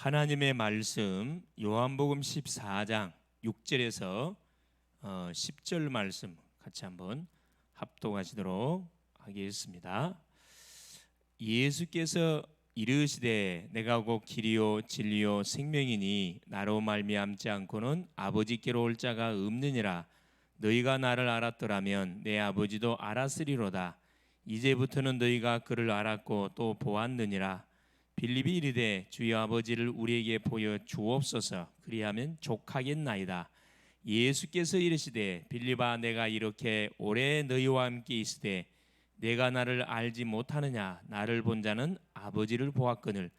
하나님의 말씀 요한복음 14장 6절에서 10절 말씀 같이 한번 합독하시도록 하겠습니다. 예수께서 이르시되 내가 곧 길이요 진리요 생명이니 나로 말미암지 않고는 아버지께로 올 자가 없느니라. 너희가 나를 알았더라면 내 아버지도 알았으리로다. 이제부터는 너희가 그를 알았고 또 보았느니라. 빌립이 이르되 주여 아버지를 우리에게 보여 주옵소서. 그리하면 족하겠나이다. 예수께서 이르시되 빌립아 내가 이렇게 오래 너희와 함께 있으되 내가 나를 알지 못하느냐? 나를 본 자는 아버지를 보았거늘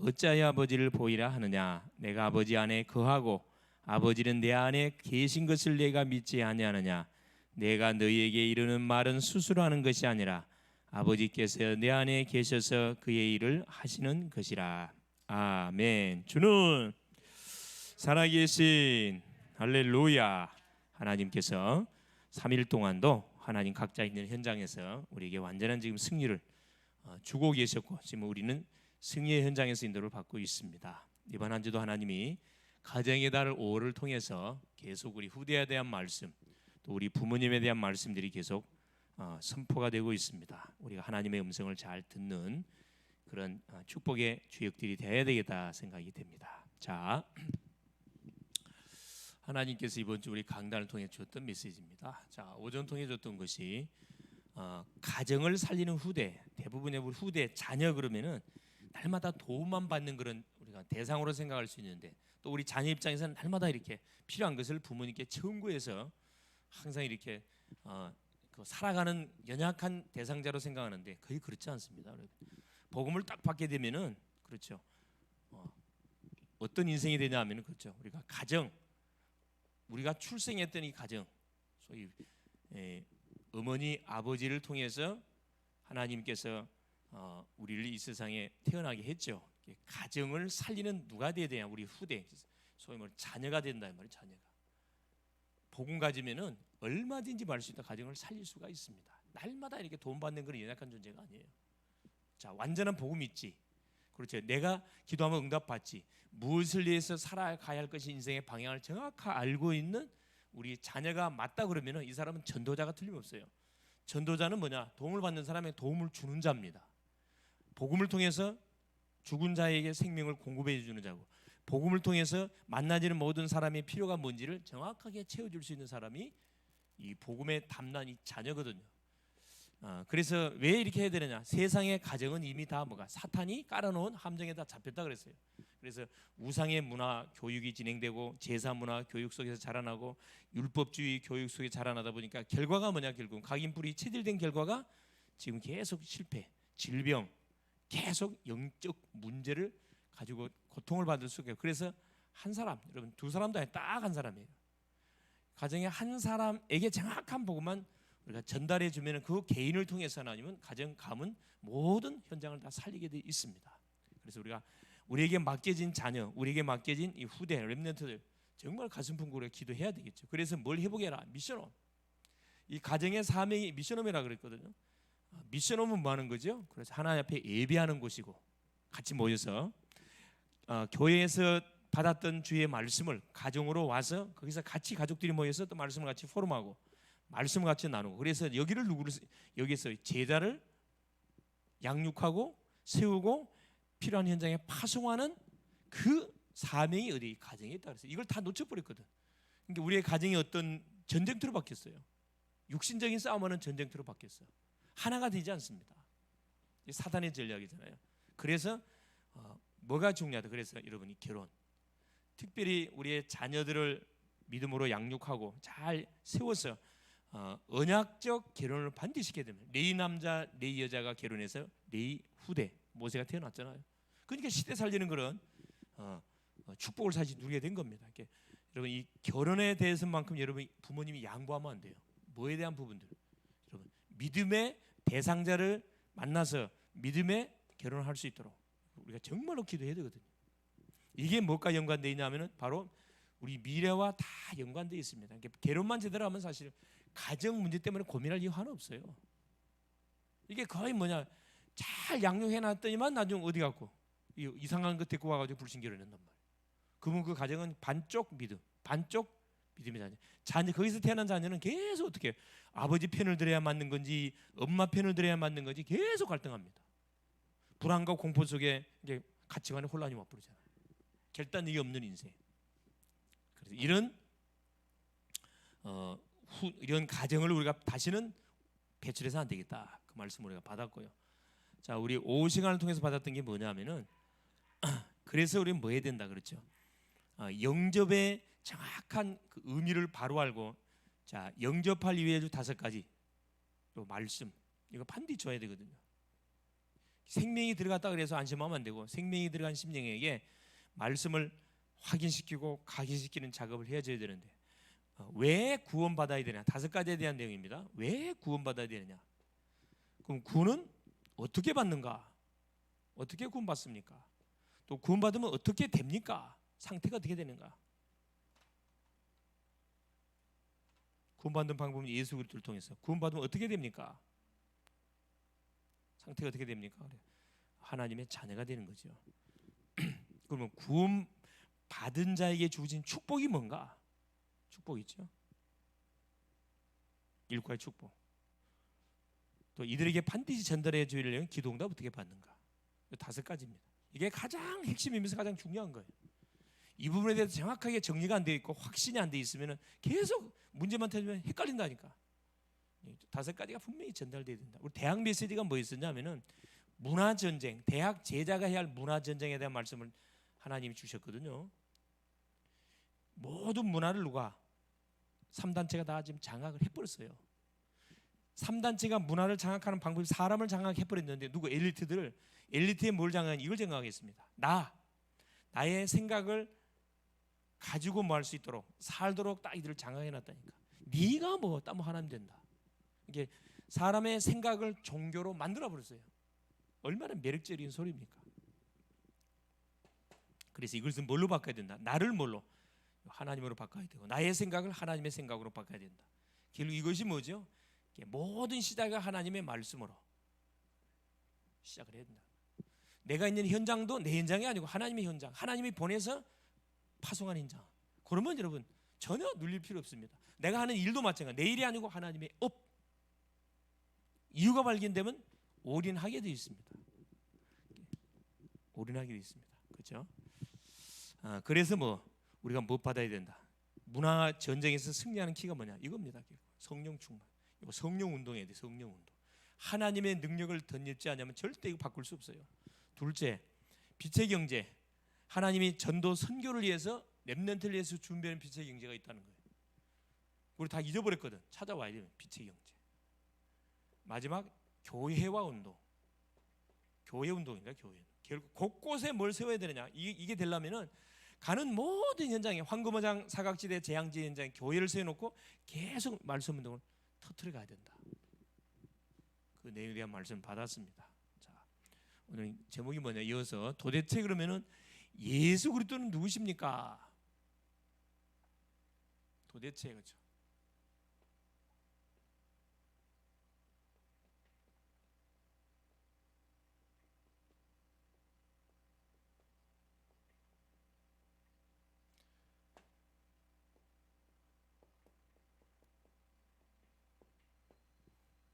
어찌하여 아버지를 보이라 하느냐? 내가 아버지 안에 거하고 아버지는 내 안에 계신 것을 내가 믿지 아니하느냐? 내가 너희에게 이르는 말은 스스로 하는 것이 아니라 아버지께서 내 안에 계셔서 그의 일을 하시는 것이라. 아멘. 주는 살아계신 할렐루야. 하나님께서 3일 동안도 하나님 각자 있는 현장에서 우리에게 완전한 지금 승리를 주고 계셨고 지금 우리는 승리의 현장에서 인도를 받고 있습니다. 이번 한 주도 하나님이 가정의 달 5월을 통해서 계속 우리 후대에 대한 말씀 또 우리 부모님에 대한 말씀들이 계속 선포가 되고 있습니다. 우리가 하나님의 음성을 잘 듣는 그런 축복의 주역들이 되어야 되겠다 생각이 됩니다. 자, 하나님께서 이번 주 우리 강단을 통해 주었던 메시지입니다. 자, 오전 통해 줬던 것이 가정을 살리는 후대, 대부분의 우리 후대 자녀 그러면은 날마다 도움만 받는 그런 우리가 대상으로 생각할 수 있는데 또 우리 자녀 입장에서는 날마다 이렇게 필요한 것을 부모님께 청구해서 항상 이렇게 살아가는 연약한 대상자로 생각하는데 거의 그렇지 않습니다. 복음을 딱 받게 되면은 그렇죠. 어떤 인생이 되냐 하면은 그렇죠. 우리가 가정, 우리가 출생했던 이 가정, 소위 어머니 아버지를 통해서 하나님께서 우리를 이 세상에 태어나게 했죠. 가정을 살리는 누가 돼야 되냐? 우리 후대, 소위 말 자녀가 된다 이 말이에요. 자녀가 복음 가지면은 얼마든지 말할 수 있다. 가정을 살릴 수가 있습니다. 날마다 이렇게 도움받는 그런 연약한 존재가 아니에요. 자, 완전한 복음이 있지. 그렇죠. 내가 기도하면 응답받지. 무엇을 위해서 살아가야 할 것이 인생의 방향을 정확하게 알고 있는 우리 자녀가 맞다 그러면은 이 사람은 전도자가 틀림없어요. 전도자는 뭐냐? 도움을 받는 사람에게 도움을 주는 자입니다. 복음을 통해서 죽은 자에게 생명을 공급해 주는 자고 복음을 통해서 만나지는 모든 사람의 필요가 뭔지를 정확하게 채워줄 수 있는 사람이 이 복음의 담난 이 자녀거든요. 그래서 왜 이렇게 해야 되느냐? 세상의 가정은 이미 다 뭐가 사탄이 깔아놓은 함정에 다 잡혔다 그랬어요. 그래서 우상의 문화 교육이 진행되고 제사 문화 교육 속에서 자라나고 율법주의 교육 속에 자라나다 보니까 결과가 뭐냐? 결국 각인불이 체질된 결과가 지금 계속 실패, 질병, 계속 영적 문제를 가지고 고통을 받을 수 있어요. 그래서 한 사람, 여러분 두 사람도 아니라 딱 한 사람이에요. 가정의 한 사람에게 정확한 복음만 우리가 전달해 주면 그 개인을 통해서 하나님은 가정 가문 모든 현장을 다 살리게 돼 있습니다. 그래서 우리가 우리에게 맡겨진 자녀, 우리에게 맡겨진 이 후대 렘넌트들 정말 가슴 품고 기도해야 되겠죠. 그래서 뭘 해보게라 미션홈. 이 가정의 사명이 미션홈이라 그랬거든요. 미션홈은 뭐 하는 거죠? 그래서 하나님 앞에 예배하는 곳이고 같이 모여서 교회에서 받았던 주의 말씀을 가정으로 와서 거기서 같이 가족들이 모여서 또 말씀을 같이 포럼하고 말씀을 같이 나누고 그래서 여기서 제자를 양육하고 세우고 필요한 현장에 파송하는 그 사명이 어디 가정에 있다 그래서 이걸 다 놓쳐버렸거든. 그러니까 우리의 가정이 어떤 전쟁터로 바뀌었어요. 육신적인 싸움하는 전쟁터로 바뀌었어요. 하나가 되지 않습니다. 사단의 전략이잖아요. 그래서 뭐가 중요하다? 그래서 여러분이 결혼, 특별히 우리의 자녀들을 믿음으로 양육하고 잘 세워서 언약적 결혼을 반드시 해야 됩니다. 레위 남자, 레위 여자가 결혼해서 레위 후대 모세가 태어났잖아요. 그러니까 시대 살리는 그런 축복을 사실 누리게 된 겁니다. 여러분 이 결혼에 대해서만큼 여러분 부모님이 양보하면 안 돼요. 뭐에 대한 부분들, 여러분 믿음의 대상자를 만나서 믿음의 결혼을 할 수 있도록 우리가 정말로 기도해야 되거든요. 이게 뭐가 연관되어 있냐면은 바로 우리 미래와 다 연관되어 있습니다. 결혼만 제대로 하면 사실 가정 문제 때문에 고민할 이유 하나 없어요. 이게 거의 뭐냐? 잘 양육해 놨더니만 나중 어디 갔고 이상한 것 데리고 와가지고 불신교를 한단 말이에요. 그러면 그 가정은 반쪽 믿음, 반쪽 믿음의 자녀. 거기서 태어난 자녀는 계속 어떻게 아버지 편을 들어야 맞는 건지 엄마 편을 들어야 맞는 건지 계속 갈등합니다. 불안과 공포 속에 이제 가치관의 혼란이 와버리잖아요. 결단력이 없는 인생. 그래서 이런 가정을 우리가 다시는 배출해서 안 되겠다. 그 말씀을 우리가 받았고요. 자, 우리 오후 시간을 통해서 받았던 게 뭐냐면은 그래서 우리는 뭐 해야 된다 그렇죠. 영접의 정확한 그 의미를 바로 알고, 자, 영접할 위해 5가지 요 말씀 이거 반드시 줘야 되거든요. 생명이 들어갔다 그래서 안심하면 안 되고, 생명이 들어간 심령에게 말씀을 확인시키고 각인시키는 작업을 해줘야 되는데, 왜 구원받아야 되냐? 5가지에 대한 내용입니다. 왜 구원받아야 되느냐? 그럼 구원은 어떻게 받는가? 어떻게 구원받습니까? 또 구원받으면 어떻게 됩니까? 상태가 어떻게 되는가? 구원받는 방법은 예수 그리스도를 통해서. 구원받으면 어떻게 됩니까? 상태가 어떻게 됩니까? 하나님의 자녀가 되는 거죠. 그러면 구원받은 자에게 주어진 축복이 뭔가? 축복 있죠. 일과의 축복. 또 이들에게 반드시 전달해 주려면 기도응답 어떻게 받는가? 5가지입니다. 이게 가장 핵심이면서 가장 중요한 거예요. 이 부분에 대해서 정확하게 정리가 안 되어 있고 확신이 안 되어 있으면 계속 문제만 터지면 헷갈린다니까. 5가지가 분명히 전달돼야 된다. 우리 대학 메시지가 뭐였었냐면은 문화 전쟁, 대학 제자가 해야 할 문화 전쟁에 대한 말씀을 하나님이 주셨거든요. 모든 문화를 누가 3단체가 다 지금 장악을 해버렸어요. 3단체가 문화를 장악하는 방법이 사람을 장악해버렸는데, 누구 엘리트에 뭘 장악하냐? 이걸 장악했습니다. 나의 생각을 가지고 뭐 할 수 있도록 살도록 딱 이들을 장악해놨다니까. 네가 뭐 따면 하나님 된다. 이게 사람의 생각을 종교로 만들어버렸어요. 얼마나 매력적인 소리입니까? 그래서 이것을 뭘로 바꿔야 된다? 나를 뭘로? 하나님으로 바꿔야 되고, 나의 생각을 하나님의 생각으로 바꿔야 된다. 결국 이것이 뭐죠? 모든 시작은 하나님의 말씀으로 시작을 해야 된다. 내가 있는 현장도 내 현장이 아니고 하나님의 현장, 하나님이 보내서 파송한 현장. 그러면 여러분 전혀 눌릴 필요 없습니다. 내가 하는 일도 마찬가지. 내 일이 아니고 하나님의 업. 이유가 발견되면 올인하게 되어 있습니다. 올인하게 되어 있습니다. 그렇죠? 그래서 우리가 뭐 받아야 된다? 문화 전쟁에서 승리하는 키가 뭐냐? 이겁니다. 성령 충만. 이거 성령 운동해야 돼. 성령 운동. 하나님의 능력을 덧입지 않으면 절대 이거 바꿀 수 없어요. 둘째, 빛의 경제. 하나님이 전도 선교를 위해서 렘넌트를 위해서 준비하는 빛의 경제가 있다는 거예요. 우리 다 잊어버렸거든. 찾아와야 돼요. 빛의 경제. 마지막, 교회화 운동. 교회 운동입니다. 교회. 결국 곳곳에 뭘 세워야 되느냐? 이게 되려면은 가는 모든 현장에, 황금어장 사각지대 재앙지 현장에 교회를 세워놓고 계속 말씀 운동을 터뜨려 가야 된다. 그 내용에 대한 말씀 받았습니다. 자, 오늘 제목이 뭐냐? 이어서 도대체 그러면은 예수 그리스도는 누구십니까? 도대체 그렇죠.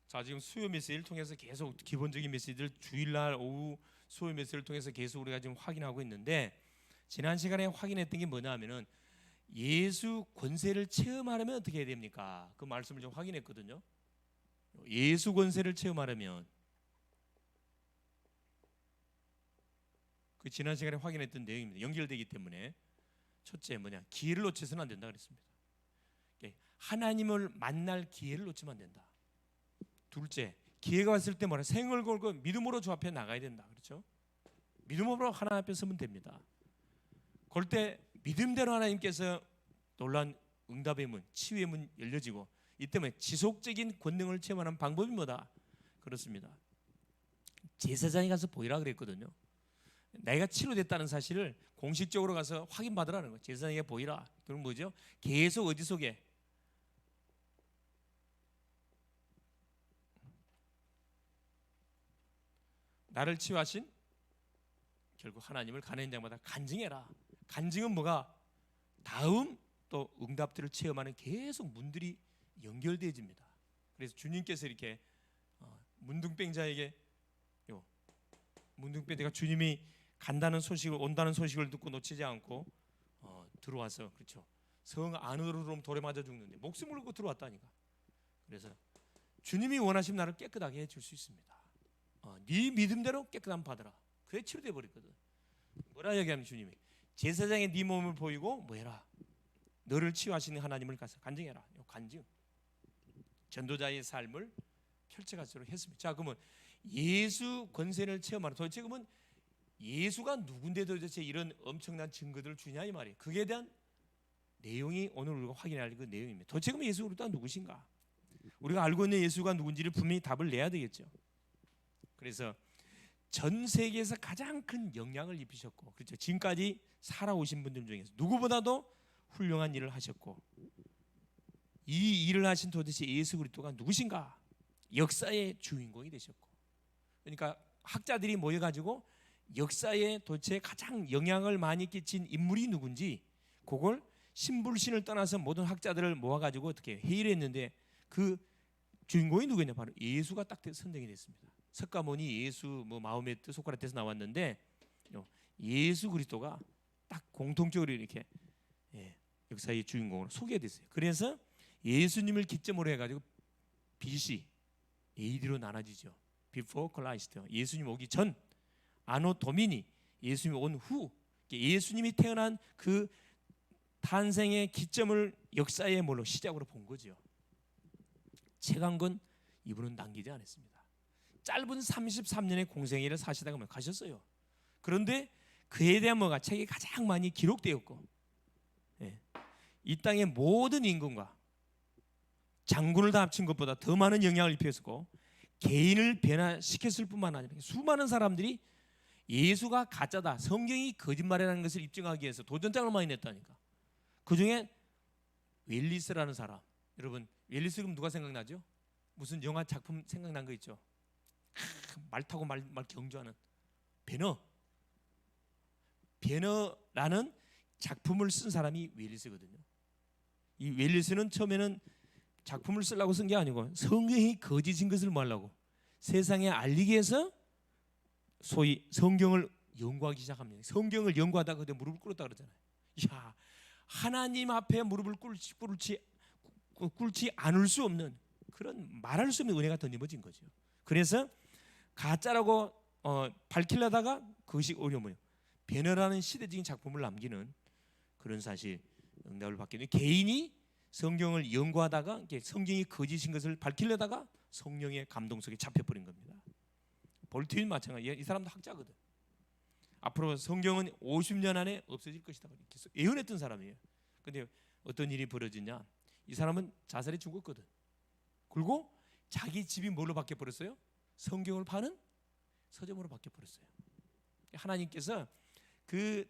자, 지금 수요 메시지를 통해서 계속 기본적인 메시지를 주일날 오후 수요 메시지를 통해서 계속 우리가 지금 확인하고 있는데, 지난 시간에 확인했던 게 뭐냐면은 예수 권세를 체험하려면 어떻게 해야 됩니까? 그 말씀을 좀 확인했거든요. 예수 권세를 체험하려면 그 지난 시간에 확인했던 내용입니다. 연결되기 때문에 첫째 뭐냐? 기회를 놓쳐서는 안 된다 그랬습니다. 하나님을 만날 기회를 놓치면 안 된다. 둘째, 기회가 왔을 때 뭐라? 생을 걸고 믿음으로 주 앞에 나가야 된다. 그렇죠? 믿음으로 하나님 앞에 서면 됩니다. 그럴 때 믿음대로 하나님께서 놀란 응답의 문, 치유의 문 열려지고, 이 때문에 지속적인 권능을 체험하는 방법이 뭐다? 그렇습니다. 제사장이 가서 보이라 그랬거든요. 내가 치료됐다는 사실을 공식적으로 가서 확인받으라는 거예요. 제사장에게 보이라. 그럼 뭐죠? 계속 어디 속에? 나를 치유하신 결국 하나님을 가는 현장마다 간증해라. 간증은 뭐가? 다음 또 응답들을 체험하는 계속 문들이 연결되어집니다. 그래서 주님께서 이렇게 문둥병자에게 문둥병자가 주님이 간다는 소식을 온다는 소식을 듣고 놓치지 않고 들어와서 그렇죠. 성 안으로 들어오면 돌에 맞아 죽는데 목숨을 걸고 들어왔다니까. 그래서 주님이 원하시면 나를 깨끗하게 해줄 수 있습니다. 네 믿음대로 깨끗함 받아라. 그래 치료돼 버렸거든. 뭐라 얘기하면 주님이 제사장의 네 몸을 보이고 뭐해라? 너를 치유하시는 하나님을 가서 간증해라. 간증. 전도자의 삶을 펼쳐가도록 했습니다. 자, 그러면 예수 권세를 체험하라. 도대체 그러면 예수가 누군데 도대체 이런 엄청난 증거들을 주냐 이 말이에요. 그에 대한 내용이 오늘 우리가 확인할 그 내용입니다. 도대체 그럼 예수가 누구신가? 우리가 알고 있는 예수가 누군지를 분명히 답을 내야 되겠죠. 그래서 전 세계에서 가장 큰 영향을 입히셨고, 그렇죠. 지금까지 살아오신 분들 중에서 누구보다도 훌륭한 일을 하셨고, 이 일을 하신 도대체 예수 그리스도가 누구신가? 역사의 주인공이 되셨고, 그러니까 학자들이 모여가지고 역사에 도대체 가장 영향을 많이 끼친 인물이 누군지 그걸 신불신을 떠나서 모든 학자들을 모아가지고 어떻게 회의를 했는데 그 주인공이 누구냐? 바로 예수가 딱 선정이 됐습니다. 석가모니, 예수, 마호메트, 소크라테스 나왔는데 예수 그리스도가 딱 공통적으로 이렇게 역사의 주인공으로 소개됐어요. 그래서 예수님을 기점으로 해가지고 BC, AD로 나눠지죠. Before Christ, 예수님 오기 전, 아노 도미니, 예수님이 온 후, 예수님이 태어난 그 탄생의 기점을 역사의 뭘로 시작으로 본 거죠. 책 한 권 이분은 남기지 않았습니다. 짧은 33년의 공생애를 사시다가 가셨어요. 그런데 그에 대한 뭐가 책이 가장 많이 기록되었고, 이 땅의 모든 인간과 장군을 다 합친 것보다 더 많은 영향을 입혔고 개인을 변화시켰을 뿐만 아니라 수많은 사람들이 예수가 가짜다, 성경이 거짓말이라는 것을 입증하기 위해서 도전장을 많이 냈다니까. 그 중에 웰리스라는 사람, 여러분 웰리스 그럼 누가 생각나죠? 무슨 영화 작품 생각난 거 있죠? 말 타고 말 경주하는 베너라는 작품을 쓴 사람이 웰리스거든요. 이 웰리스는 처음에는 작품을 쓰려고 쓴 게 아니고 성경이 거짓인 것을 말하려고 세상에 알리기 위해서 소위 성경을 연구하기 시작합니다. 성경을 연구하다가 그때 무릎을 꿇었다 그러잖아요. 야, 하나님 앞에 무릎을 꿇지 않을 수 없는 그런 말할 수 없는 은혜가 덧입어진 거죠. 그래서 가짜라고 밝히려다가 그것이 오히려 뭐예요? 베너라는 시대적인 작품을 남기는 그런 사실 응답을 받게 되는 개인이 성경을 연구하다가 성경이 거짓인 것을 밝히려다가 성령의 감동 속에 잡혀버린 겁니다. 볼트윈 마찬가지. 이 사람도 학자거든. 앞으로 성경은 50년 안에 없어질 것이다 이렇게 예언했던 사람이에요. 근데 어떤 일이 벌어지냐? 이 사람은 자살해 죽었거든. 그리고 자기 집이 뭘로 바뀌어버렸어요? 성경을 파는 서점으로 바뀌어버렸어요. 하나님께서 그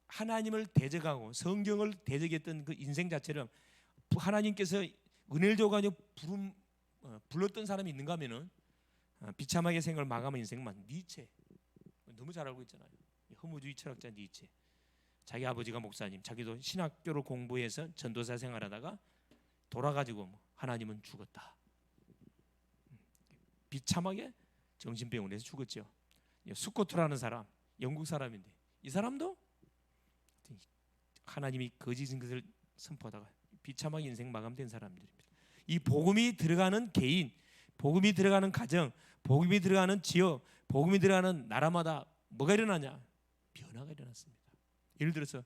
하나님을 대적하고 성경을 대적했던 그 인생 자체를 하나님께서 은혜를 줘가지고 불렀던 사람이 있는가 하면은 비참하게 생을 마감한 인생만 니체, 너무 잘 알고 있잖아요. 허무주의 철학자 니체. 자기 아버지가 목사님, 자기도 신학교를 공부해서 전도사 생활하다가 돌아가지고 하나님은 죽었다. 비참하게 정신병원에 해서 죽었죠. 스코트라는 사람, 영국 사람인데 이 사람도 하나님이 거짓인 것을 선포하다가 비참하게 인생 마감된 사람들입니다. 이 복음이 들어가는 개인, 복음이 들어가는 가정, 복음이 들어가는 지역, 복음이 들어가는 나라마다 뭐가 일어나냐? 변화가 일어났습니다. 예를 들어서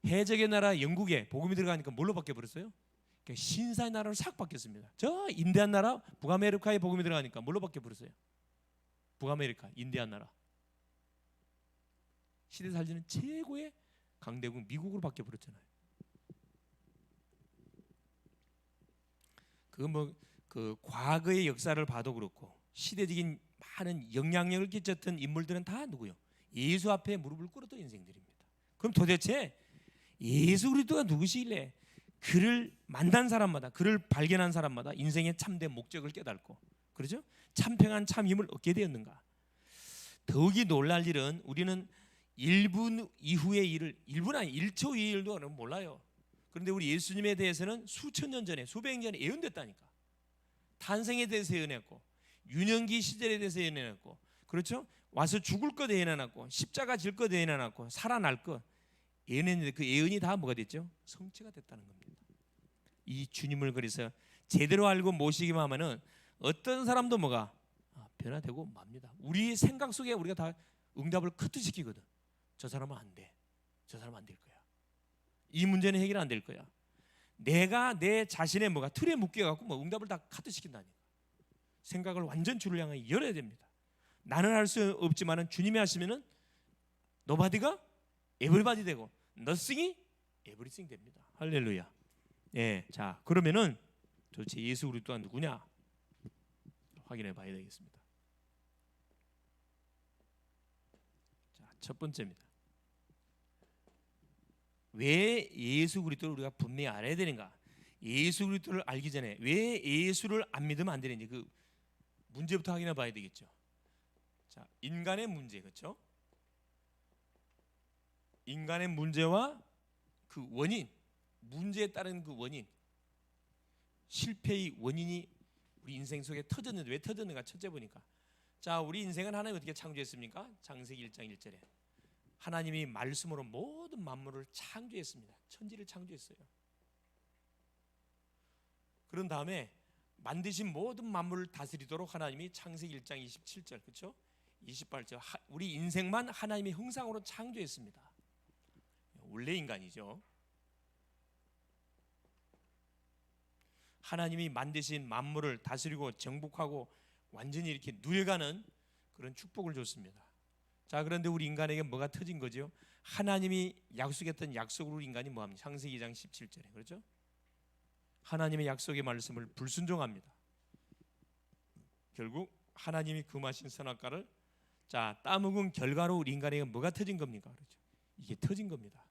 해적의 나라 영국에 복음이 들어가니까 뭘로 바뀌어버렸어요? 신사의 나라로 싹 바뀌었습니다. 저 인디안 나라 북아메리카에 복음이 들어가니까 뭘로 바뀌어버렸어요? 북아메리카, 인디안 나라. 시대 살리는 최고의 강대국 미국으로 바뀌어버렸잖아요. 그 과거의 역사를 봐도 그렇고 시대적인 많은 영향력을 끼쳤던 인물들은 다 누구요? 예수 앞에 무릎을 꿇었던 인생들입니다. 그럼 도대체 예수 그리스도가 누구시길래 그를 만난 사람마다, 그를 발견한 사람마다 인생의 참된 목적을 깨닫고, 그렇죠? 참평한 참 힘을 얻게 되었는가? 더욱이 놀랄 일은 우리는 1분 이후의 일을 1분 아니 1초 이후의 일도 몰라요. 그런데 우리 예수님에 대해서는 수천 년 전에 수백 년 전에 예언됐다니까. 탄생에 대해서 예언했고 유년기 시절에 대해서 예언했고 그렇죠? 와서 죽을 것 예언해놨고 십자가 질 것 예언해놨고 살아날 것 예언했는데 그 예언이 다 뭐가 됐죠? 성취가 됐다는 겁니다. 이 주님을 그래서 제대로 알고 모시기만 하면은 어떤 사람도 뭐가 변화되고 맙니다. 우리 생각 속에 우리가 다 응답을 커트시키거든. 저 사람은 안 돼. 저 사람은 안 될 거야. 이 문제는 해결 안 될 거야. 내가 내 자신의 뭐가 틀에 묶여갖고 뭐 응답을 다 커트시킨다니까. 생각을 완전 주를 향해 열어야 됩니다. 나는 할 수 없지만은 주님이 하시면은 nobody가 everybody 되고 nothing이 everything 됩니다. 할렐루야. 예, 자 그러면은 도대체 예수 그리스도가 누구냐 확인해 봐야 되겠습니다. 자, 첫 번째입니다. 왜 예수 그리스도를 우리가 분명히 알아야 되는가? 예수 그리스도를 알기 전에 왜 예수를 안 믿으면 안 되는지 그 문제부터 확인해 봐야 되겠죠. 자, 인간의 문제 그렇죠? 인간의 문제와 그 원인, 문제에 따른 그 원인, 실패의 원인이 우리 인생 속에 터졌는데 왜 터졌는가? 첫째 보니까 자 우리 인생은 하나님 어떻게 창조했습니까? 창세기 1장 1절에 하나님이 말씀으로 모든 만물을 창조했습니다. 천지를 창조했어요. 그런 다음에 만드신 모든 만물을 다스리도록 하나님이 창세기 1장 27절 그렇죠? 28절 우리 인생만 하나님의 형상으로 창조했습니다. 원래 인간이죠. 하나님이 만드신 만물을 다스리고 정복하고 완전히 이렇게 누려가는 그런 축복을 줬습니다. 자 그런데 우리 인간에게 뭐가 터진 거죠? 하나님이 약속했던 약속으로 인간이 뭐합니까? 창세기 2장 17절에 그렇죠? 하나님의 약속의 말씀을 불순종합니다. 결국 하나님이 금하신 선악과를 자 따먹은 결과로 우리 인간에게 뭐가 터진 겁니까? 그렇죠? 이게 터진 겁니다.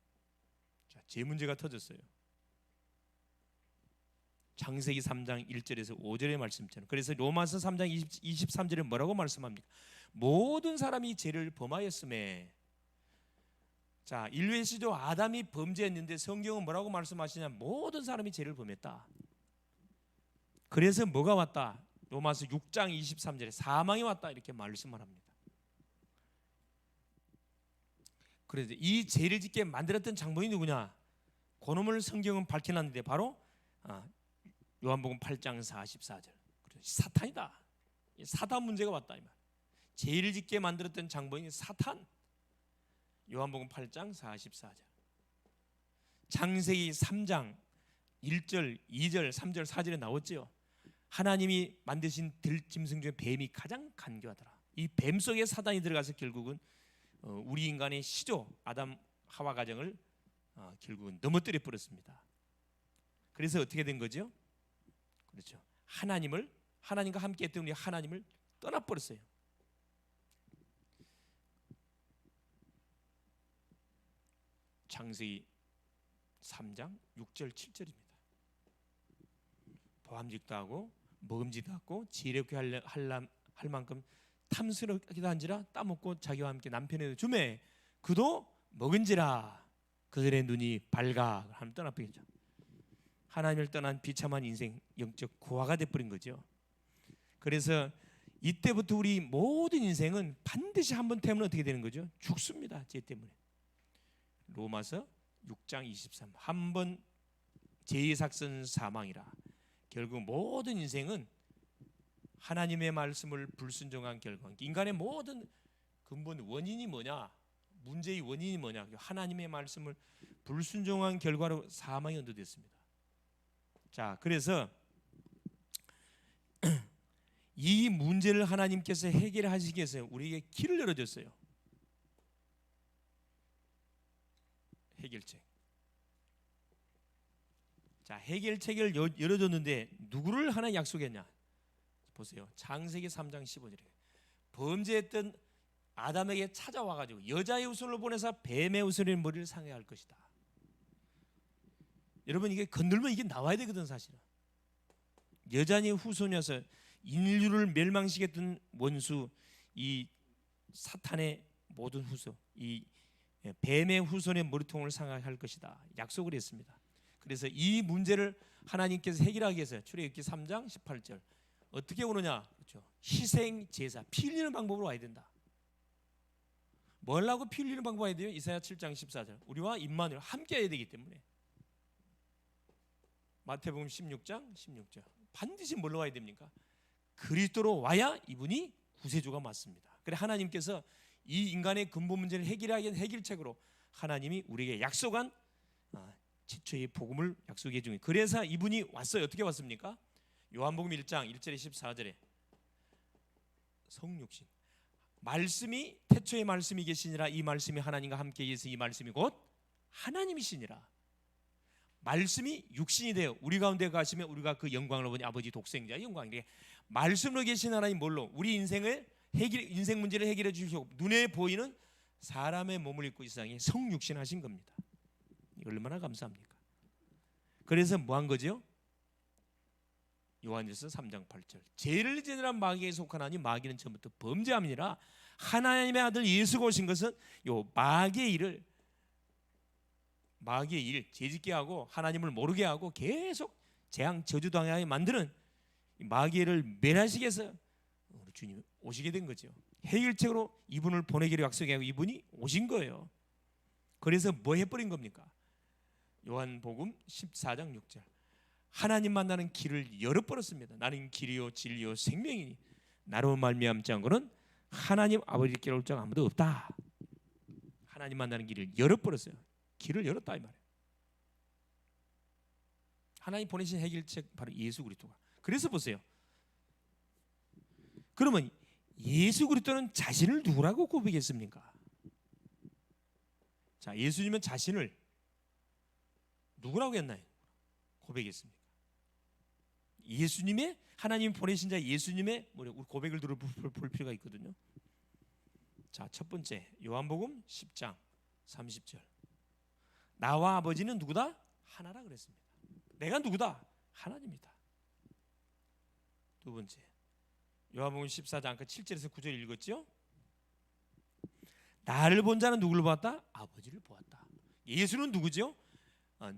자, 제 문제가 터졌어요. 창세기 3장 1절에서 5절의 말씀처럼 그래서 로마서 3장 23절에 뭐라고 말씀합니까? 모든 사람이 죄를 범하였음에 자 인류의 시조 아담이 범죄했는데 성경은 뭐라고 말씀하시냐? 모든 사람이 죄를 범했다. 그래서 뭐가 왔다? 로마서 6장 23절에 사망이 왔다 이렇게 말씀을 합니다. 그래서 이 죄를 짓게 만들었던 장본이 누구냐? 그놈을 성경은 밝혀놨는데 바로 요한복음 8장 44절 사탄이다. 사탄 문제가 왔다 이 말. 죄를 짓게 만들었던 장본인 사탄. 요한복음 8장 44절. 창세기 3장 1절, 2절, 3절, 4절에 나왔죠. 하나님이 만드신 들짐승 중에 뱀이 가장 간교하더라. 이 뱀 속에 사단이 들어가서 결국은 우리 인간의 시조 아담 하와 가정을 결국은 넘어뜨려 버렸습니다. 그래서 어떻게 된 거죠? 그렇죠. 하나님과 함께 했던 우리 하나님을 떠나버렸어요. 창세기 3장 6절 7절입니다. 보암직도 하고 먹음직도 하고 지혜롭게 할 만큼 탐스럽기도 한지라 따먹고 자기와 함께 남편에도 주매 그도 먹은지라 그들의 눈이 밝아 하면 떠나버리죠. 하나님을 떠난 비참한 인생 영적 고아가 돼버린 거죠. 그래서 이때부터 우리 모든 인생은 반드시 한 번 때문에 어떻게 되는 거죠? 죽습니다. 죄 때문에. 로마서 6장 23 한 번 죄의 삭은 사망이라. 결국 모든 인생은 하나님의 말씀을 불순종한 결과 인간의 모든 근본 원인이 뭐냐? 문제의 원인이 뭐냐? 하나님의 말씀을 불순종한 결과로 사망이 언도됐습니다. 자, 그래서 이 문제를 하나님께서 해결하시기 위해서 우리에게 길을 열어줬어요. 해결책. 자, 해결책을 열어줬는데 누구를 하나 약속했냐? 보세요. 창세기 3장 15절에 범죄했던 아담에게 찾아와가지고 여자의 후손을 보내서 뱀의 후손의 머리를 상해할 것이다. 여러분 이게 건들면 이게 나와야 되거든 사실은. 여자의 후손이어서 인류를 멸망시켰던 원수 이 사탄의 모든 후손 이 뱀의 후손의 머리통을 상하할 것이다 약속을 했습니다. 그래서 이 문제를 하나님께서 해결하기 위해서 출애굽기 3장 18절 어떻게 오느냐? 그렇죠. 희생 제사, 피 흘리는 방법으로 와야 된다. 뭘 하고 피 흘리는 방법 와야 돼요? 이사야 7장 14절 우리와 임마누엘 함께 해야 되기 때문에. 마태복음 16장 16절 반드시 뭘로 와야 됩니까? 그리스도로 와야 이분이 구세주가 맞습니다. 그래 하나님께서 이 인간의 근본 문제를 해결하기 위한 해결책으로 하나님이 우리에게 약속한 최초의 복음을 약속해 준 거예요. 그래서 이분이 왔어요. 어떻게 왔습니까? 요한복음 1장 1절에 14절에 성육신 말씀이 태초의 말씀이 계시니라 이 말씀이 하나님과 함께 계셔서 이 말씀이 곧 하나님이시니라. 말씀이 육신이 되어 우리 가운데 가시면 우리가 그 영광을 보니 아버지 독생자의 영광이래. 말씀으로 계신 하나님 뭘로 우리 인생 문제를 해결해 주시고 눈에 보이는 사람의 몸을 입고 이 세상에 성육신하신 겁니다. 얼마나 감사합니까? 그래서 뭐 한 거죠? 요한일서 3장 8절 죄를 지으란 마귀에 속하나니 마귀는 처음부터 범죄함이니라. 하나님의 아들 예수가 오신 것은 요 마귀의 일 죄짓게 하고 하나님을 모르게 하고 계속 재앙 저주당하게 만드는 마귀를 멸하시기 위해서 우리 주님이 오시게 된 거죠. 해결책으로 이분을 보내기로 약속하고 이분이 오신 거예요. 그래서 뭐 해버린 겁니까? 요한복음 14장 6절 하나님 만나는 길을 열어버렸습니다. 나는 길이요 진리요 생명이니 나로 말미암지 않고는 하나님 아버지께 올 자 아무도 없다. 하나님 만나는 길을 열어버렸어요. 길을 열었다 이 말이에요. 하나님 보내신 해결책 바로 예수 그리스도가. 그래서 보세요. 그러면 예수 그리스도는 자신을 누구라고 고백했습니까? 자, 예수님은 자신을 누구라고 했나요? 고백했습니까? 예수님의 하나님 보내신 자 예수님의 우리 고백을 들어볼 필요가 있거든요. 자, 첫 번째 요한복음 10장 30절 나와 아버지는 누구다? 하나라 그랬습니다. 내가 누구다? 하나님이다. 두 번째 요한복음 14장 아까 7절에서 9절 읽었죠? 나를 본 자는 누구를 보았다? 아버지를 보았다. 예수는 누구죠?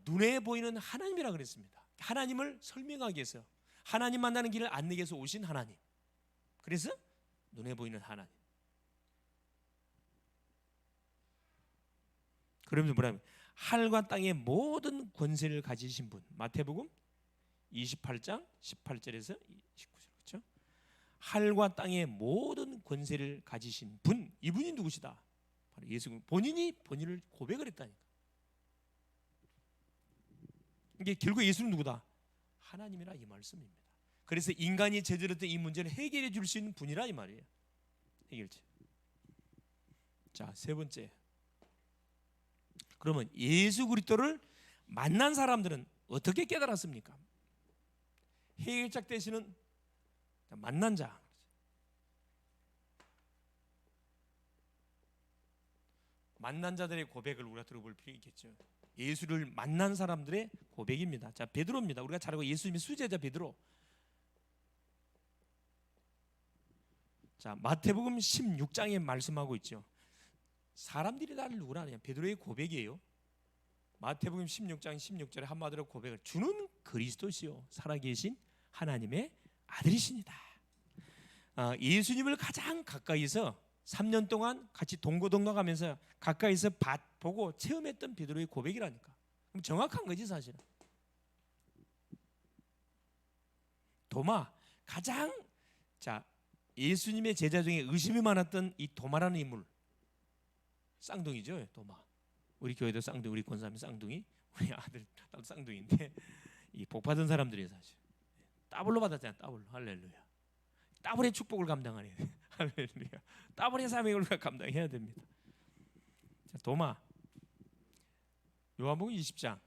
눈에 보이는 하나님이라 그랬습니다. 하나님을 설명하기 위해서 하나님 만나는 길을 안내기 위해서 오신 하나님. 그래서 눈에 보이는 하나님. 그러면서 뭐라면 하늘과 땅의 모든 권세를 가지신 분. 마태복음 28장 18절에서 19절 그렇죠? 하늘과 땅의 모든 권세를 가지신 분. 이분이 누구시다? 바로 예수. 본인이 본인을 고백을 했다니까. 이게 결국 예수는 누구다? 하나님이라 이 말씀입니다. 그래서 인간이 저질렀던 이 문제를 해결해 줄 수 있는 분이라 이 말이에요. 해결책. 자, 세 번째. 그러면 예수 그리스도를 만난 사람들은 어떻게 깨달았습니까? 해결책 되시는 만난 자. 만난 자들의 고백을 우리가 들어볼 필요 있겠죠. 예수를 만난 사람들의 고백입니다. 자, 베드로입니다. 우리가 잘 알고 예수님의 수제자 베드로. 자, 마태복음 16장에 말씀하고 있죠. 사람들이 나를 누구라 하냐? 베드로의 고백이에요. 마태복음 16장 16절에 한마디로 고백을 주는 그리스도시요 살아계신 하나님의 아들이십니다. 예수님을 가장 가까이서 3년 동안 같이 동고동락하면서 가까이서 보고 체험했던 베드로의 고백이라니까. 그럼 정확한 거지 사실은. 도마 가장 예수님의 제자 중에 의심이 많았던 이 도마라는 인물. 쌍둥이죠, 도마. 우리 교회도 쌍둥이, 우리 권사님 쌍둥이, 우리 아들 나도 쌍둥이인데 이 복 받은 사람들이 사실 더블로 받았잖아, 더블로. 할렐루야. 더블의 축복을 감당하네. 할렐루야. 더블의 사명을 우리가 감당해야 됩니다. 자, 도마. 요한복음 20장.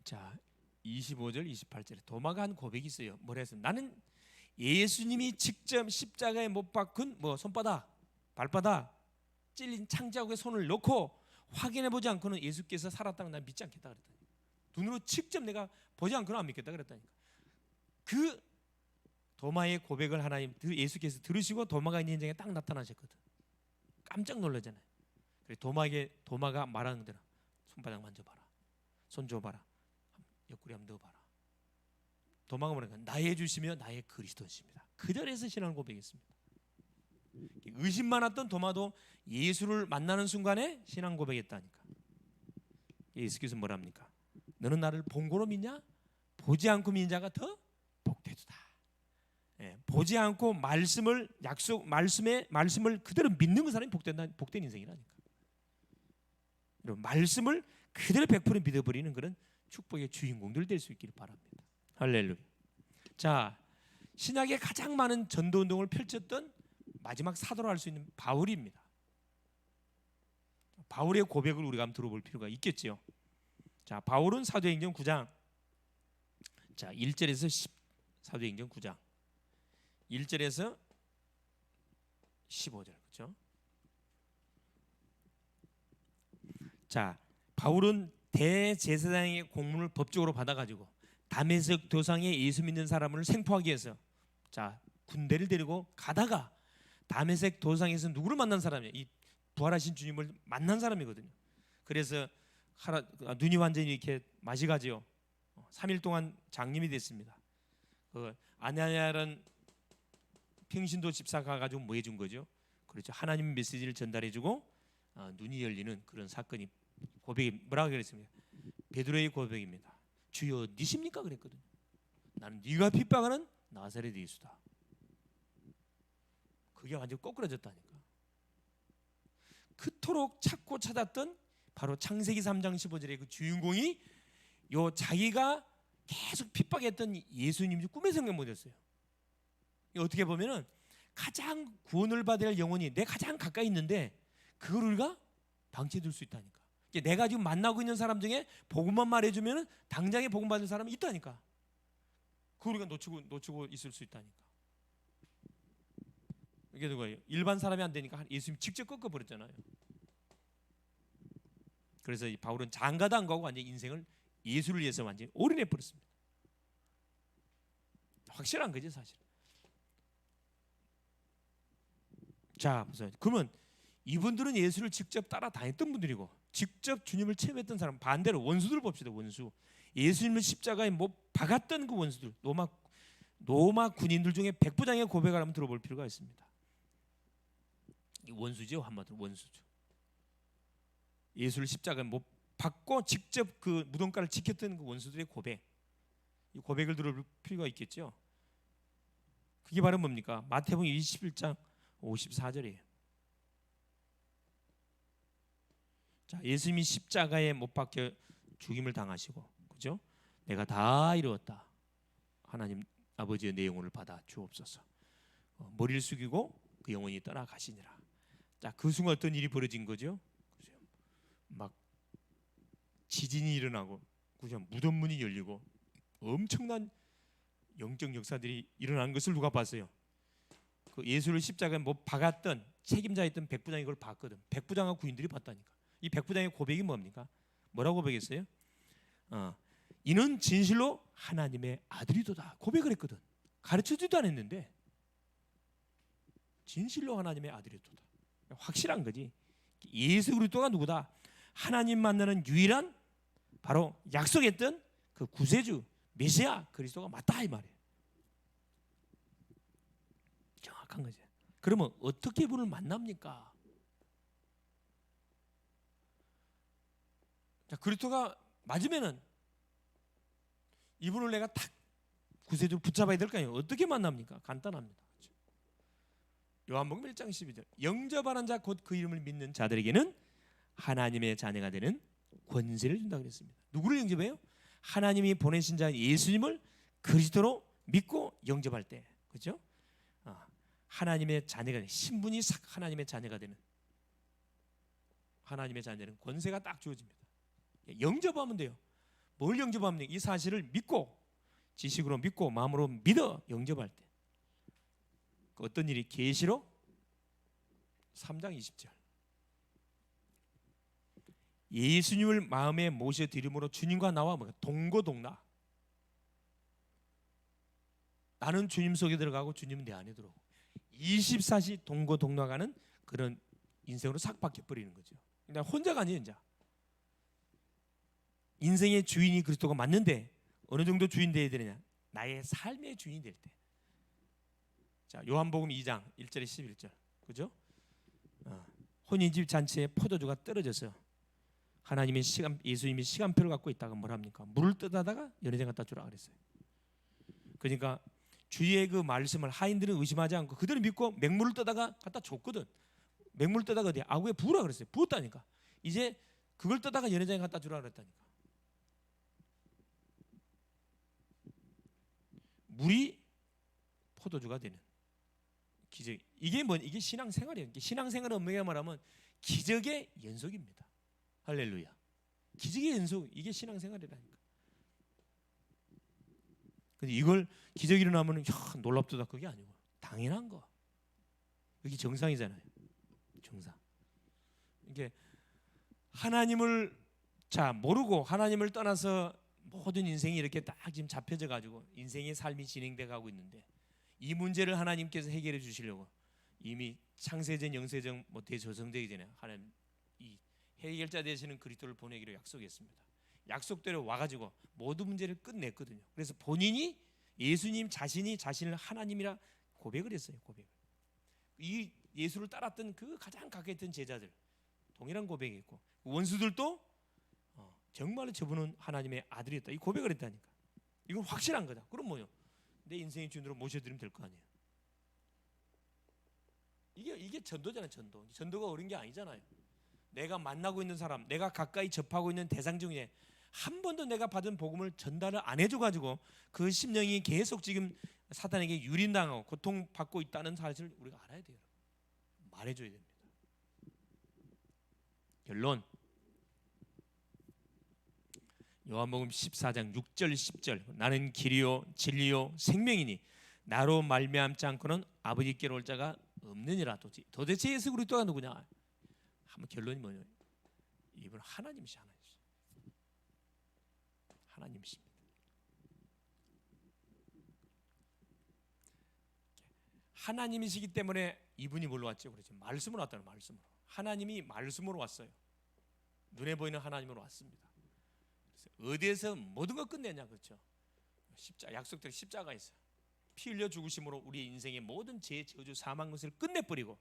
자, 25절, 28절에 도마가 한 고백이 있어요. 뭐라 했어요? 나는 예수님이 직접 십자가에 못 박은 손바닥, 발바닥 찔린 창자국에 손을 넣고 확인해 보지 않고는 예수께서 살았다는 난 믿지 않겠다 그랬다. 눈으로 직접 내가 보지 않고는 안 믿겠다 그랬다니까. 그 도마의 고백을 하나님 예수께서 들으시고 도마가 있는 현장에 딱 나타나셨거든. 깜짝 놀라잖아요. 그래 도마가 말하는 대로 손바닥 만져봐라, 손 줘봐라, 옆구리 한번 넣어봐라. 도마가 뭐라니까 나의 주시며 나의 그리스도십니다. 그 자리에서 신앙 고백했습니다. 의심 많았던 도마도 예수를 만나는 순간에 신앙 고백했다니까. 예수께서 뭐랍니까? 너는 나를 본고로 믿냐? 보지 않고 믿는 자가 더 복되도다. 보지 않고 말씀을 그대로 믿는 그 사람이 복된 인생이라니까. 여러분, 말씀을 그대로 100% 믿어버리는 그런 축복의 주인공들 될 수 있기를 바랍니다. 할렐루야. 자, 신약에 가장 많은 전도 운동을 펼쳤던 마지막 사도로 할 수 있는 바울입니다. 바울의 고백을 우리가 한번 들어볼 필요가 있겠지요. 자, 바울은 사도행전 9장 1절에서 사도행전 9장 1절에서 15절, 그렇죠? 자, 바울은 대제사장의 공문을 법적으로 받아가지고 다메섹 도상에 예수 믿는 사람을 생포하기 위해서 군대를 데리고 가다가 다메섹 도상에서 누구를 만난 사람이에요? 이 부활하신 주님을 만난 사람이거든요. 그래서 눈이 완전히 이렇게 맛이 가지요. 3일 동안 장님이 됐습니다. 아냐냐라는 평신도 집사가 가지고 뭐 해준 거죠? 그렇죠. 하나님 메시지를 전달해주고 눈이 열리는 그런 사건이 고백이 뭐라고 그랬습니까? 베드로의 고백입니다. 주여 니십니까? 그랬거든요. 나는 네가 핍박하는 나사렛 예수다. 그게 완전 꼬꾸라졌다니까. 그토록 찾고 찾았던 바로 창세기 3장 15절의 그 주인공이 자기가 계속 핍박했던 예수님이 꿈에 생각 못했어요. 어떻게 보면은 가장 구원을 받을 영혼이 내 가장 가까이 있는데 그걸 우리가 방치해둘 수 있다니까. 내가 지금 만나고 있는 사람 중에 복음만 말해주면 당장에 복음 받을 사람이 있다니까. 그걸 우리가 놓치고 있을 수 있다니까. 이게 누가요? 일반 사람이 안 되니까 예수님 직접 꺾어버렸잖아요. 그래서 이 바울은 장가도 안 가고 완전 인생을 예수를 위해서 완전히 올인해 버렸습니다. 확실한 거지 사실. 자, 보세요. 그러면 이분들은 예수를 직접 따라다녔던 분들이고 직접 주님을 체험했던 사람, 반대로 원수들 봅시다. 원수. 예수님을 십자가에 못 박았던 그 원수들, 로마 군인들 중에 백부장의 고백을 한번 들어볼 필요가 있습니다. 이 원수죠, 한마디로 원수죠. 예수를 십자가에 못 박고 직접 그 무덤가를 지켰던 그 원수들의 고백, 이 고백을 들어볼 필요가 있겠죠. 그게 바로 뭡니까? 마태복음 21장 54절이에요. 자, 예수님이 십자가에 못 박혀 죽임을 당하시고, 그죠? 내가 다 이루었다. 하나님 아버지의 내 영혼을 받아 주옵소서. 머리를 숙이고 그 영혼이 떠나가시니라. 자, 그 순간 어떤 일이 벌어진 거죠? 그죠? 막 지진이 일어나고, 그죠? 무덤 문이 열리고 엄청난 영적 역사들이 일어나는 것을 누가 봤어요? 그 예수를 십자가에 못 박았던 책임자였던 백부장이 그걸 봤거든. 백부장하고 구인들이 봤다니까. 이 백부장의 고백이 뭡니까? 뭐라고 고백했어요? 이는 진실로 하나님의 아들이도다 고백을 했거든. 가르쳐주지도 않았는데 진실로 하나님의 아들이도다. 확실한 거지. 예수 그리스도가 누구다? 하나님 만나는 유일한 바로 약속했던 그 구세주 메시아 그리스도가 맞다 이 말이에요. 정확한 거지. 그러면 어떻게 이분을 만납니까? 자, 그리스도가 맞으면은 이분을 내가 탁 구세주로 붙잡아야 될 거 아니에요. 어떻게 만납니까? 간단합니다. 그렇죠? 요한복음 1장 12절. 영접하는 자 곧 그 이름을 믿는 자들에게는 하나님의 자녀가 되는 권세를 준다고 그랬습니다. 누구를 영접해요? 하나님이 보내신 자 예수님을 그리스도로 믿고 영접할 때, 그렇죠? 하나님의 자녀가 되는, 신분이 하나님의 자녀가 되는, 하나님의 자녀는 권세가 딱 주어집니다. 영접하면 돼요. 뭘 영접하면 돼요? 이 사실을 믿고, 지식으로 믿고 마음으로 믿어 영접할 때 어떤 일이? 계시록 3장 20절. 예수님을 마음에 모셔드림으로 주님과 나와 동거동락. 나는 주님 속에 들어가고 주님은 내 안에 들어오고 24시 동거동락하는 그런 인생으로 싹 바뀌어 버리는 거죠. 그냥 혼자가 아니에요. 이제 인생의 주인이 그리스도가 맞는데 어느 정도 주인 되어야 되느냐? 나의 삶의 주인이 될 때. 자, 요한복음 2장 1절에 11절. 그죠? 혼인집 잔치에 포도주가 떨어져서 예수님이 시간표를 갖고 있다가 뭘 합니까? 물을 떠다가 연회장 갖다 주라 그랬어요. 그러니까 주의 그 말씀을 하인들은 의심하지 않고 그대로 믿고 맹물을 떠다가 갖다 줬거든. 맹물 떠다가 어디 아구에 부으라 그랬어요. 부었다니까. 이제 그걸 떠다가 연회장에 갖다 주라 그랬다니까. 물이 포도주가 되는 기적. 이게 신앙생활이에요. 신앙생활은 엄밀히 말하면 기적의 연속입니다. 할렐루야. 기적의 연속, 이게 신앙생활이라니까. 근데 이걸 기적이 일어나면 놀랍도다 그게 아니고 당연한 거. 이게 정상이잖아요. 정상. 이게 하나님을 모르고 하나님을 떠나서 모든 인생이 이렇게 딱 지금 잡혀져 가지고 인생의 삶이 진행돼 가고 있는데 이 문제를 하나님께서 해결해 주시려고 이미 창세전 영세전 대조성되기 전에 하나님 이 해결자 되시는 그리스도를 보내기로 약속했습니다. 약속대로 와가지고 모든 문제를 끝냈거든요. 그래서 본인이 예수님 자신이 자신을 하나님이라 고백을 했어요. 이 예수를 따랐던 그 가장 가까이 있던 제자들 동일한 고백했고 원수들도 정말로 저분은 하나님의 아들이었다 이 고백을 했다니까. 이건 확실한 거다. 그럼 뭐요? 내 인생의 주인으로 모셔드리면 될 거 아니에요. 이게 전도잖아요. 전도가 어려운 게 아니잖아요. 내가 만나고 있는 사람, 내가 가까이 접하고 있는 대상 중에 한 번도 내가 받은 복음을 전달을 안 해줘가지고 그 심령이 계속 지금 사탄에게 유린당하고 고통받고 있다는 사실을 우리가 알아야 돼요. 말해줘야 됩니다. 결론 요한복음 14장 6절 10절 나는 길이요 진리요 생명이니 나로 말미암지 않고는 아버지께로 올 자가 없느니라. 도대체 예수 그리스도가 누구냐? 한번 결론이 뭐냐? 이분 하나님이십니다. 하나님이시기 때문에 이분이 뭘로 왔죠? 그렇죠. 말씀으로 왔다는 말씀으로. 하나님이 말씀으로 왔어요. 눈에 보이는 하나님으로 왔습니다. 그래서 어디에서 모든 걸 끝내냐 그렇죠. 약속대로 십자가에 있어요. 피 흘려 죽으심으로 우리의 인생의 모든 죄, 저주, 사망 것을 끝내버리고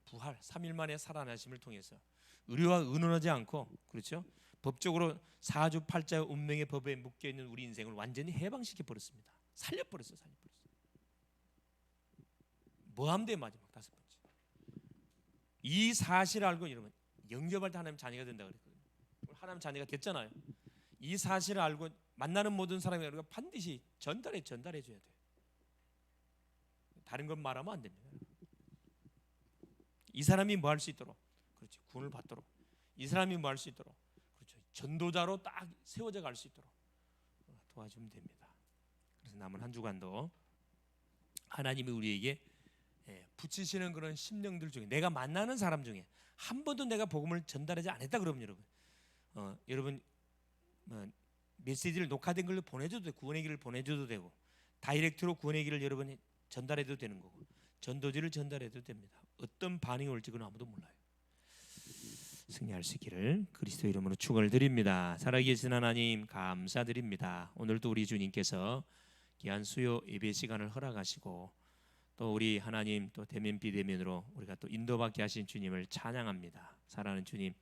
부활 3일 만에 살아나심을 통해서 의료와 의논하지 않고 그렇죠. 법적으로 사주팔자의 운명의 법에 묶여 있는 우리 인생을 완전히 해방시켜 버렸습니다. 살려버렸어요. 뭐 하면 돼? 마지막 다섯 번째. 이 사실을 알고 여러분 영접할 때 하나님 자녀가 된다 그랬거든요. 하나님 자녀가 됐잖아요. 이 사실을 알고 만나는 모든 사람에게 우리가 반드시 전달해 줘야 돼요. 다른 건 말하면 안 됩니다. 이 사람이 뭐 할 수 있도록 그렇죠. 구원을 받도록 이 사람이 뭐 할 수 있도록 그렇죠. 전도자로 딱 세워져 갈 수 있도록 도와주면 됩니다. 그래서 남은 한 주간도 하나님이 우리에게 붙이시는 그런 심령들 중에 내가 만나는 사람 중에 한 번도 내가 복음을 전달하지 않았다 그러면 여러분 메시지를 녹화된 걸로 보내줘도 되고 구원의 길을 보내줘도 되고 다이렉트로 구원의 길을 여러분이 전달해도 되는 거고 전도지를 전달해도 됩니다. 어떤 반응이 올지 그건 아무도 몰라요. 승리할 수 있기를 그리스도 이름으로 축원을 드립니다. 살아계신 하나님 감사드립니다. 오늘도 우리 주님께서 귀한 수요 예배 시간을 허락하시고 또 우리 하나님 또 대면 비대면으로 우리가 또 인도받게 하신 주님을 찬양합니다. 사랑하는 주님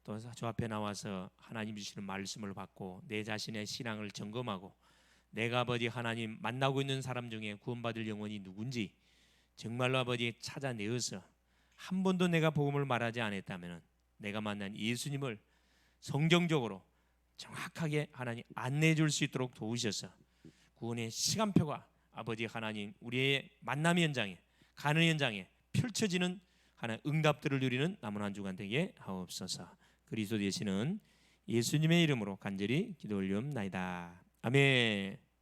또 저 앞에 나와서 하나님 주시는 말씀을 받고 내 자신의 신앙을 점검하고 내가 아버지 하나님 만나고 있는 사람 중에 구원받을 영혼이 누군지 정말로 아버지 찾아내어서 한 번도 내가 복음을 말하지 않았다면 내가 만난 예수님을 성경적으로 정확하게 하나님 안내해 줄 수 있도록 도우셔서 구원의 시간표가 아버지 하나님 우리의 만남 현장에 가는 현장에 펼쳐지는 하나님 응답들을 누리는 남은 한 주간 되게 하옵소서. 그리스도 되시는 예수님의 이름으로 간절히 기도 올리옵나이다. 아멘.